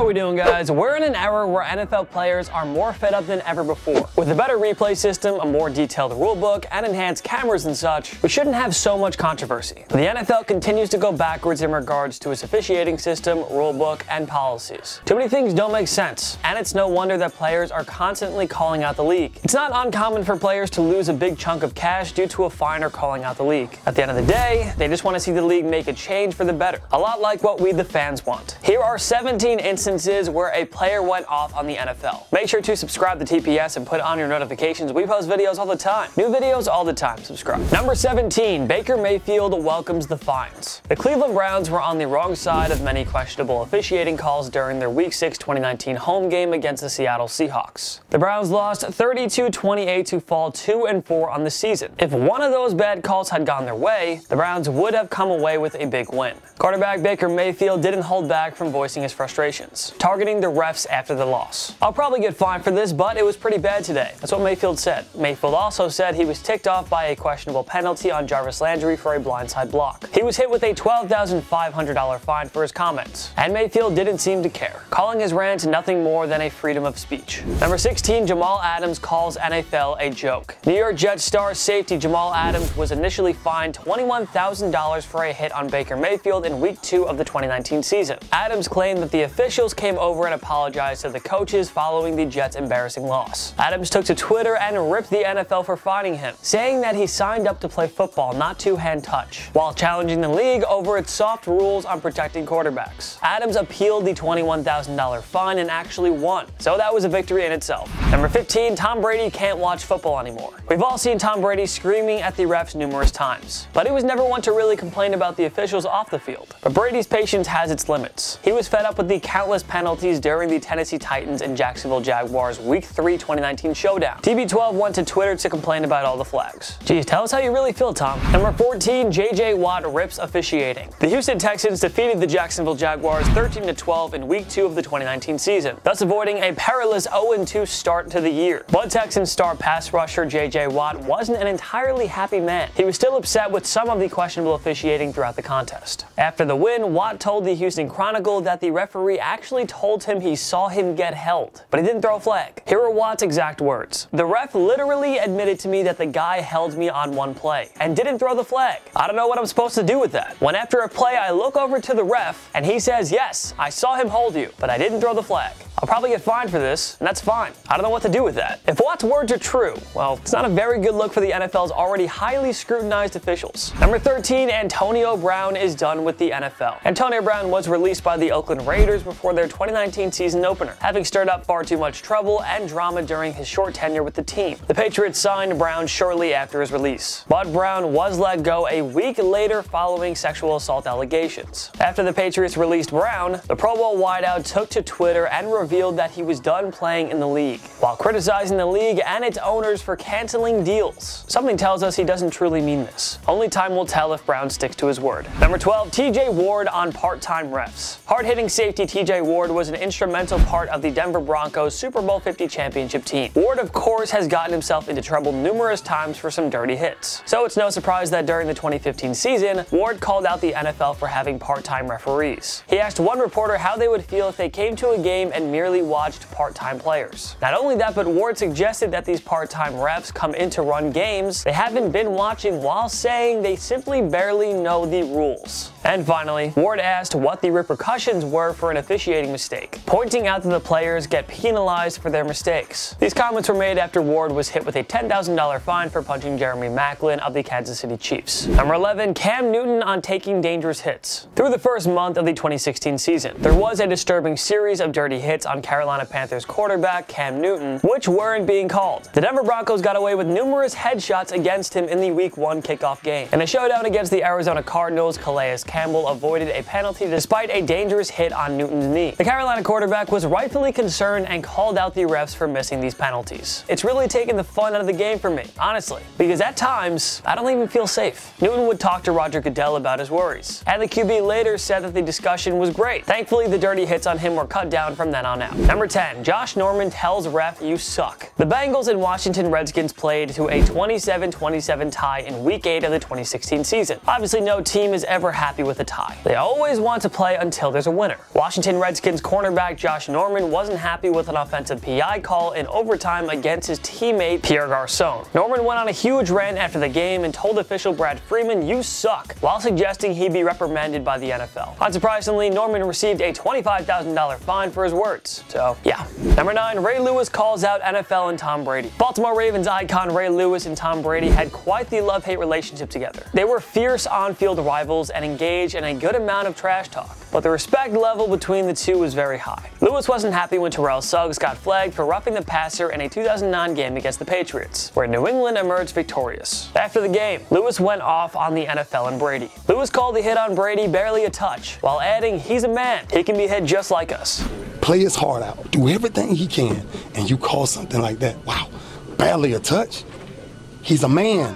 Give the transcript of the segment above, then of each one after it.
How are we doing, guys? We're in an era where NFL players are more fed up than ever before. With a better replay system, a more detailed rulebook, and enhanced cameras and such, we shouldn't have so much controversy. The NFL continues to go backwards in regards to its officiating system, rulebook, and policies. Too many things don't make sense, and it's no wonder that players are constantly calling out the league. It's not uncommon for players to lose a big chunk of cash due to a fine or calling out the league. At the end of the day, they just want to see the league make a change for the better. A lot like what we, the fans, want. Here are 17 instances where a player went off on the NFL. Make sure to subscribe to TPS and put on your notifications. We post videos all the time. New videos all the time. Subscribe. Number 17. Baker Mayfield welcomes the fines. The Cleveland Browns were on the wrong side of many questionable officiating calls during their Week 6 2019 home game against the Seattle Seahawks. The Browns lost 32-28 to fall 2-4 on the season. If one of those bad calls had gone their way, the Browns would have come away with a big win. Quarterback Baker Mayfield didn't hold back from voicing his frustrations, targeting the refs after the loss. "I'll probably get fined for this, but it was pretty bad today." That's what Mayfield said. Mayfield also said he was ticked off by a questionable penalty on Jarvis Landry for a blindside block. He was hit with a $12,500 fine for his comments, and Mayfield didn't seem to care, calling his rant nothing more than a freedom of speech. Number 16. Jamal Adams calls NFL a joke. New York Jets star safety Jamal Adams was initially fined $21,000 for a hit on Baker Mayfield in Week 2 of the 2019 season. Adams claimed that the officials came over and apologized to the coaches following the Jets' embarrassing loss. Adams took to Twitter and ripped the NFL for fining him, saying that he signed up to play football, not two-hand touch, while challenging the league over its soft rules on protecting quarterbacks. Adams appealed the $21,000 fine and actually won, so that was a victory in itself. Number 15. Tom Brady can't watch football anymore. We've all seen Tom Brady screaming at the refs numerous times, but he was never one to really complain about the officials off the field. But Brady's patience has its limits. He was fed up with the countless penalties during the Tennessee Titans and Jacksonville Jaguars Week 3 2019 showdown. TB12 went to Twitter to complain about all the flags. Geez, tell us how you really feel, Tom. Number 14. JJ Watt rips officiating. The Houston Texans defeated the Jacksonville Jaguars 13-12 in Week 2 of the 2019 season, thus avoiding a perilous 0-2 start to the year. But Texans star pass rusher JJ Watt wasn't an entirely happy man. He was still upset with some of the questionable officiating throughout the contest. After the win, Watt told the Houston Chronicle that the referee actually told him he saw him get held, but he didn't throw a flag. Here are Watt's exact words. "The ref literally admitted to me that the guy held me on one play and didn't throw the flag. I don't know what I'm supposed to do with that. When after a play I look over to the ref and he says, 'Yes, I saw him hold you, but I didn't throw the flag.' I'll probably get fined for this, and that's fine. I don't know what to do with that." If Watt's words are true, well, it's not a very good look for the NFL's already highly scrutinized officials. Number 13. Antonio Brown is done with the NFL. Antonio Brown was released by the Oakland Raiders before their 2019 season opener, having stirred up far too much trouble and drama during his short tenure with the team. The Patriots signed Brown shortly after his release, but Brown was let go a week later following sexual assault allegations. After the Patriots released Brown, the Pro Bowl wideout took to Twitter and revealed that he was done playing in the league, while criticizing the league and its owners for canceling deals. Something tells us he doesn't truly mean this. Only time will tell if Brown sticks to his word. Number 12. TJ Ward on part-time refs. Hard-hitting safety TJ Ward was an instrumental part of the Denver Broncos Super Bowl 50 championship team. Ward, of course, has gotten himself into trouble numerous times for some dirty hits, so it's no surprise that during the 2015 season, Ward called out the NFL for having part-time referees. He asked one reporter how they would feel if they came to a game and merely watched part-time players. Not only that, but Ward suggested that these part-time refs come in to run games they haven't been watching, while saying they simply barely know the rules. And finally, Ward asked what the repercussions were for an officiating mistake, pointing out that the players get penalized for their mistakes. These comments were made after Ward was hit with a $10,000 fine for punching Jeremy Maclin of the Kansas City Chiefs. Number 11. Cam Newton on taking dangerous hits. Through the first month of the 2016 season, there was a disturbing series of dirty hits on Carolina Panthers quarterback Cam Newton, which weren't being called. The Denver Broncos got away with numerous headshots against him in the Week 1 kickoff game. In a showdown against the Arizona Cardinals, Calais Campbell avoided a penalty despite a dangerous hit on Newton's knee. The Carolina quarterback was rightfully concerned and called out the refs for missing these penalties. It's really taken the fun out of the game for me, honestly, because at times, I don't even feel safe. Newton would talk to Roger Goodell about his worries, and the QB later said that the discussion was great. Thankfully, the dirty hits on him were cut down from then on out. Number 10. Josh Norman tells ref you suck. The Bengals and Washington Redskins played to a 27-27 tie in Week 8 of the 2016 season. Obviously, no team is ever happy happy with a tie. They always want to play until there's a winner. Washington Redskins cornerback Josh Norman wasn't happy with an offensive PI call in overtime against his teammate Pierre Garçon. Norman went on a huge rant after the game and told official Brad Freeman, "You suck," while suggesting he be reprimanded by the NFL. Unsurprisingly, Norman received a $25,000 fine for his words. So, yeah. Number 9, Ray Lewis calls out NFL and Tom Brady. Baltimore Ravens icon Ray Lewis and Tom Brady had quite the love-hate relationship together. They were fierce on-field rivals and engaged in a good amount of trash talk, but the respect level between the two was very high. Lewis wasn't happy when Terrell Suggs got flagged for roughing the passer in a 2009 game against the Patriots, where New England emerged victorious. After the game, Lewis went off on the NFL and Brady. Lewis called the hit on Brady barely a touch, while adding, "He's a man. He can be hit just like us." Play his heart out. Do everything he can, and you call something like that. Wow, barely a touch. He's a man.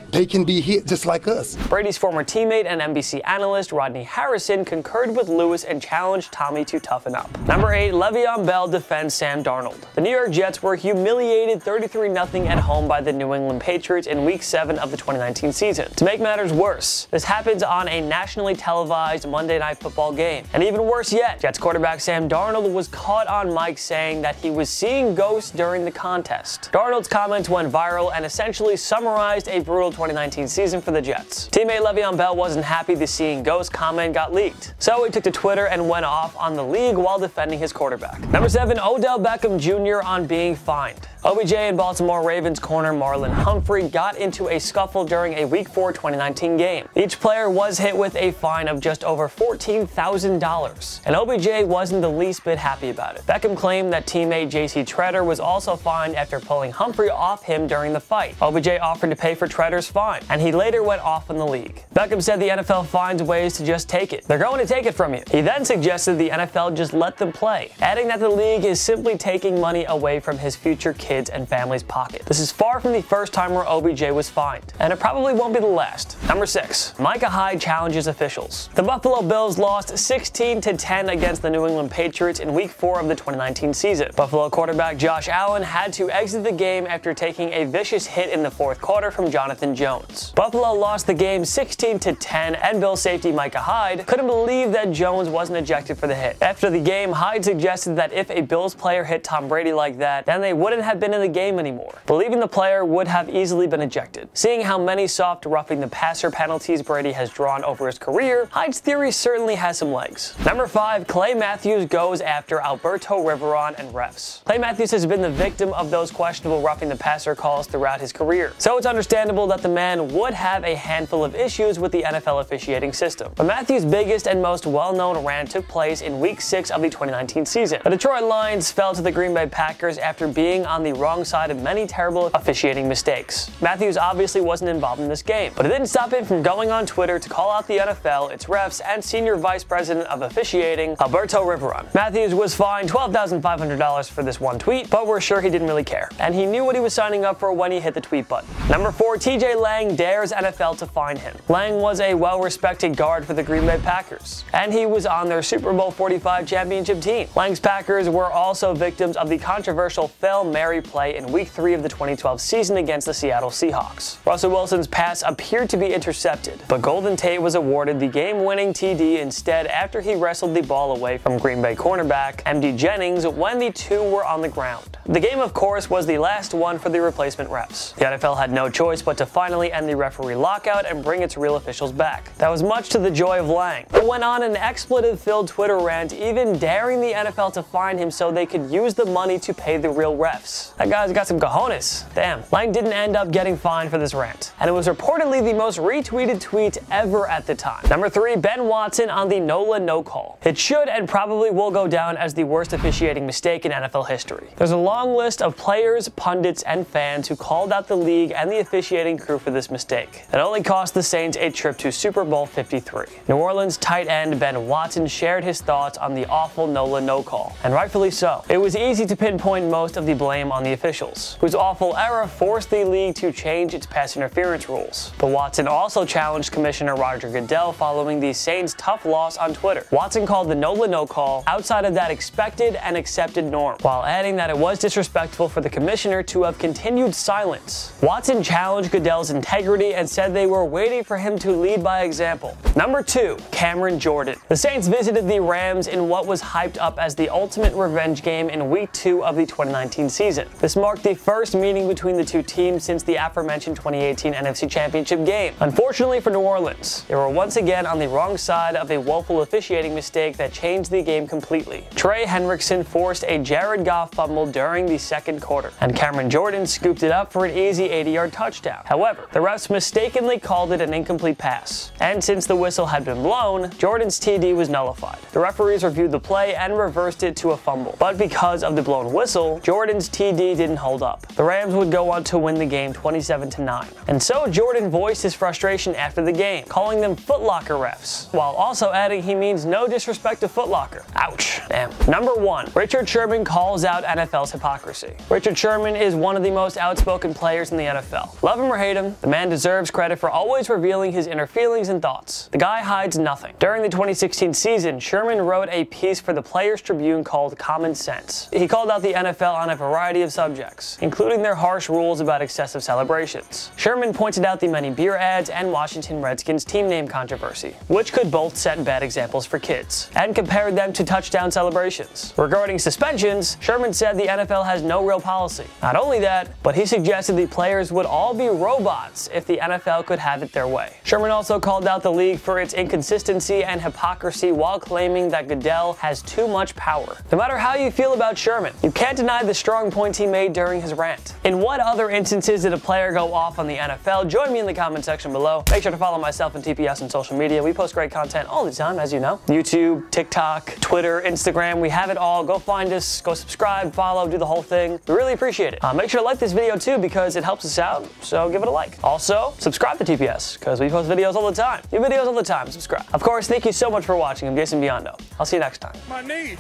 They can be hit just like us. Brady's former teammate and NBC analyst Rodney Harrison concurred with Lewis and challenged Tommy to toughen up. Number 8, Le'Veon Bell defends Sam Darnold. The New York Jets were humiliated 33-0 at home by the New England Patriots in Week 7 of the 2019 season. To make matters worse, this happens on a nationally televised Monday Night Football game. And even worse yet, Jets quarterback Sam Darnold was caught on mic saying that he was seeing ghosts during the contest. Darnold's comments went viral and essentially summarized a brutal 2019 season for the Jets. Teammate Le'Veon Bell wasn't happy the seeing ghosts comment got leaked, so he took to Twitter and went off on the league while defending his quarterback. Number 7, Odell Beckham Jr. on being fined. OBJ and Baltimore Ravens corner Marlon Humphrey got into a scuffle during a Week 4 2019 game. Each player was hit with a fine of just over $14,000, and OBJ wasn't the least bit happy about it. Beckham claimed that teammate JC Tretter was also fined after pulling Humphrey off him during the fight. OBJ offered to pay for Tretter's fine, and he later went off in the league. Beckham said the NFL finds ways to just take it. They're going to take it from you. He then suggested the NFL just let them play, adding that the league is simply taking money away from his future kids and family's pocket. This is far from the first time where OBJ was fined, and it probably won't be the last. Number 6, Micah Hyde challenges officials. The Buffalo Bills lost 16-10 against the New England Patriots in Week 4 of the 2019 season. Buffalo quarterback Josh Allen had to exit the game after taking a vicious hit in the fourth quarter from Jonathan Jones. Buffalo lost the game 16-10, and Bills safety Micah Hyde couldn't believe that Jones wasn't ejected for the hit. After the game, Hyde suggested that if a Bills player hit Tom Brady like that, then they wouldn't have been in the game anymore, believing the player would have easily been ejected. Seeing how many soft roughing the passer penalties Brady has drawn over his career, Hyde's theory certainly has some legs. Number 5, Clay Matthews goes after Alberto Revis and refs. Clay Matthews has been the victim of those questionable roughing the passer calls throughout his career, so it's understandable that the man would have a handful of issues with the NFL officiating system. But Matthews' biggest and most well-known rant took place in Week 6 of the 2019 season. The Detroit Lions fell to the Green Bay Packers after being on the wrong side of many terrible officiating mistakes. Matthews obviously wasn't involved in this game, but it didn't stop him from going on Twitter to call out the NFL, its refs, and Senior Vice President of Officiating, Alberto Revis. Matthews was fined $12,500 for this one tweet, but we're sure he didn't really care, and he knew what he was signing up for when he hit the tweet button. Number 4, TJ Lang dares NFL to fine him. Lang was a well-respected guard for the Green Bay Packers, and he was on their Super Bowl 45 championship team. Lang's Packers were also victims of the controversial Hail Mary play in Week 3 of the 2012 season against the Seattle Seahawks. Russell Wilson's pass appeared to be intercepted, but Golden Tate was awarded the game-winning TD instead after he wrestled the ball away from Green Bay cornerback MD Jennings when the two were on the ground. The game, of course, was the last one for the replacement refs. The NFL had no choice but to finally end the referee lockout and bring its real officials back. That was much to the joy of Lang, who went on an expletive-filled Twitter rant, even daring the NFL to fine him so they could use the money to pay the real refs. That guy's got some cojones. Damn. Lang didn't end up getting fined for this rant, and it was reportedly the most retweeted tweet ever at the time. Number 3, Ben Watson on the NOLA no call. It should and probably will go down as the worst officiating mistake in NFL history. There's a long list of players, pundits, and fans who called out the league and the officiating crew for this mistake. It only cost the Saints a trip to Super Bowl 53. New Orleans tight end Ben Watson shared his thoughts on the awful NOLA no call, and rightfully so. It was easy to pinpoint most of the blame on the officials, whose awful error forced the league to change its pass interference rules. But Watson also challenged Commissioner Roger Goodell following the Saints' tough loss on Twitter. Watson called the no call outside of that expected and accepted norm, while adding that it was disrespectful for the commissioner to have continued silence. Watson challenged Goodell's integrity and said they were waiting for him to lead by example. Number 2, Cameron Jordan. The Saints visited the Rams in what was hyped up as the ultimate revenge game in Week 2 of the 2019 season. This marked the first meeting between the two teams since the aforementioned 2018 NFC Championship game. Unfortunately for New Orleans, they were once again on the wrong side of a woeful officiating mistake that changed the game completely. Trey Hendrickson forced a Jared Goff fumble during the second quarter, and Cameron Jordan scooped it up for an easy 80-yard touchdown. However, the refs mistakenly called it an incomplete pass, and since the whistle had been blown, Jordan's TD was nullified. The referees reviewed the play and reversed it to a fumble, but because of the blown whistle, Jordan's TD didn't hold up. The Rams would go on to win the game 27-9. And so Jordan voiced his frustration after the game, calling them Foot Locker refs, while also adding he means no disrespect to Foot Locker. Ouch. Damn. Number 1, Richard Sherman calls out NFL's hypocrisy. Richard Sherman is one of the most outspoken players in the NFL. Love him or hate him, the man deserves credit for always revealing his inner feelings and thoughts. The guy hides nothing. During the 2016 season, Sherman wrote a piece for the Players Tribune called Common Sense. He called out the NFL on a variety of subjects, including their harsh rules about excessive celebrations. Sherman pointed out the many beer ads and Washington Redskins team name controversy, which could both set bad examples for kids, and compared them to touchdown celebrations. Regarding suspensions, Sherman said the NFL has no real policy. Not only that, but he suggested the players would all be robots if the NFL could have it their way. Sherman also called out the league for its inconsistency and hypocrisy while claiming that Goodell has too much power. No matter how you feel about Sherman, you can't deny the strong points he made during his rant. In what other instances did a player go off on the NFL? Join me in the comment section below. Make sure to follow myself and TPS on social media. We post great content all the time, as you know. YouTube, TikTok, Twitter, Instagram, we have it all. Go find us, go subscribe, follow, do the whole thing. We really appreciate it. Make sure to like this video too because it helps us out, so give it a like. Also, subscribe to TPS because we post videos all the time. New videos all the time, subscribe. Of course, thank you so much for watching. I'm Jason Biondo. I'll see you next time. My knee.